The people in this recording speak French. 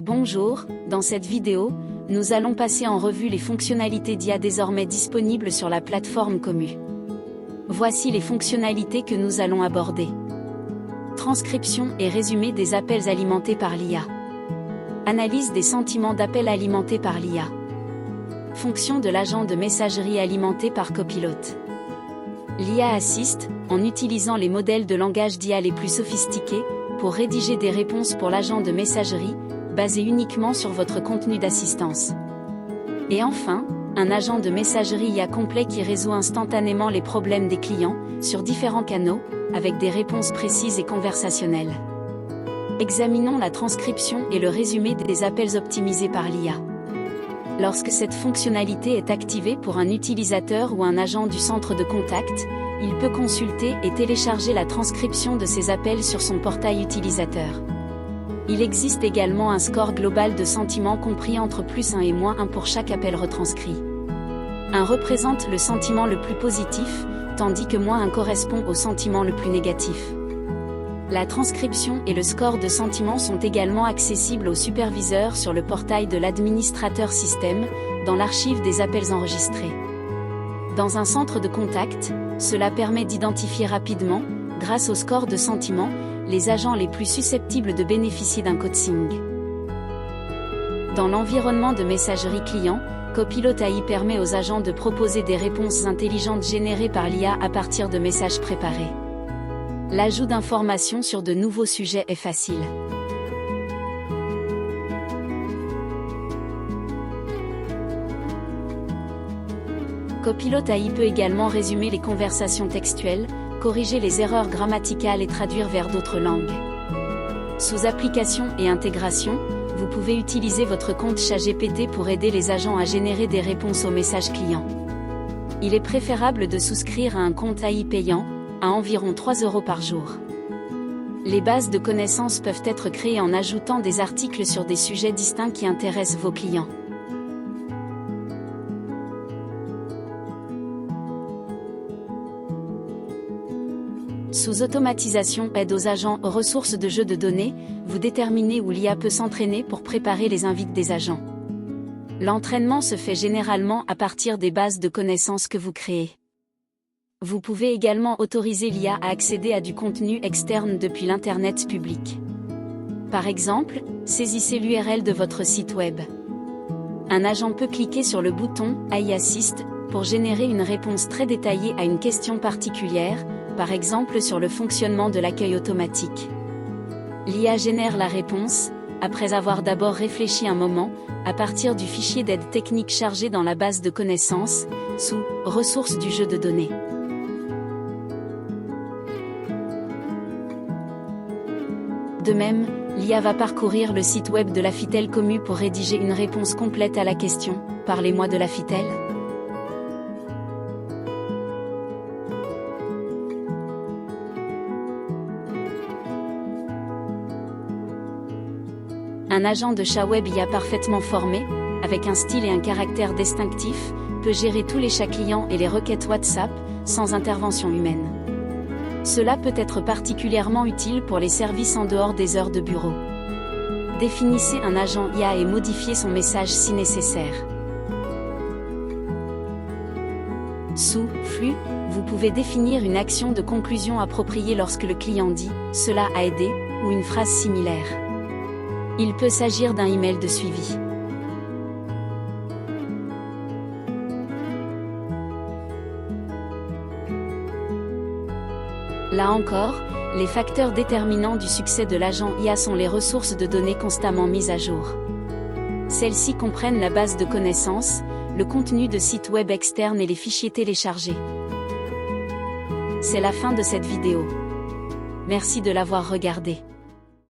Bonjour, dans cette vidéo, nous allons passer en revue les fonctionnalités d'IA désormais disponibles sur la plateforme Commu. Voici les fonctionnalités que nous allons aborder. Transcription et résumé des appels alimentés par l'IA. Analyse des sentiments d'appels alimentés par l'IA. Fonction de l'agent de messagerie alimenté par Copilot. L'IA assiste, en utilisant les modèles de langage d'IA les plus sophistiqués, pour rédiger des réponses pour l'agent de messagerie, basées uniquement sur votre contenu d'assistance. Et enfin, un agent de messagerie IA complet qui résout instantanément les problèmes des clients, sur différents canaux, avec des réponses précises et conversationnelles. Examinons la transcription et le résumé des appels optimisés par l'IA. Lorsque cette fonctionnalité est activée pour un utilisateur ou un agent du centre de contact, il peut consulter et télécharger la transcription de ces appels sur son portail utilisateur. Il existe également un score global de sentiments compris entre +1 et -1 pour chaque appel retranscrit. 1 représente le sentiment le plus positif, tandis que -1 correspond au sentiment le plus négatif. La transcription et le score de sentiments sont également accessibles aux superviseurs sur le portail de l'administrateur système, dans l'archive des appels enregistrés. Dans un centre de contact, cela permet d'identifier rapidement, grâce au score de sentiments, les agents les plus susceptibles de bénéficier d'un coaching. Dans l'environnement de messagerie client, Copilot AI permet aux agents de proposer des réponses intelligentes générées par l'IA à partir de messages préparés. L'ajout d'informations sur de nouveaux sujets est facile. Copilot AI peut également résumer les conversations textuelles, corriger les erreurs grammaticales et traduire vers d'autres langues. Sous application et intégration, vous pouvez utiliser votre compte ChatGPT pour aider les agents à générer des réponses aux messages clients. Il est préférable de souscrire à un compte AI payant, à environ 3 € par jour. Les bases de connaissances peuvent être créées en ajoutant des articles sur des sujets distincts qui intéressent vos clients. Sous automatisation aide aux agents aux ressources de jeux de données, vous déterminez où l'IA peut s'entraîner pour préparer les invites des agents. L'entraînement se fait généralement à partir des bases de connaissances que vous créez. Vous pouvez également autoriser l'IA à accéder à du contenu externe depuis l'Internet public. Par exemple, saisissez l'URL de votre site web. Un agent peut cliquer sur le bouton « AI Assist » pour générer une réponse très détaillée à une question particulière, par exemple sur le fonctionnement de l'accueil automatique. L'IA génère la réponse, après avoir d'abord réfléchi un moment, à partir du fichier d'aide technique chargé dans la base de connaissances, sous « Ressources du jeu de données ». De même, l'IA va parcourir le site web de l'Afitel Commu pour rédiger une réponse complète à la question « Parlez-moi de l'Afitel ». Un agent de chat web IA parfaitement formé, avec un style et un caractère distinctif, peut gérer tous les chats clients et les requêtes WhatsApp, sans intervention humaine. Cela peut être particulièrement utile pour les services en dehors des heures de bureau. Définissez un agent IA et modifiez son message si nécessaire. Sous « Flux », vous pouvez définir une action de conclusion appropriée lorsque le client dit « Cela a aidé » ou une phrase similaire. Il peut s'agir d'un email de suivi. Là encore, les facteurs déterminants du succès de l'agent IA sont les ressources de données constamment mises à jour. Celles-ci comprennent la base de connaissances, le contenu de sites web externes et les fichiers téléchargés. C'est la fin de cette vidéo. Merci de l'avoir regardée.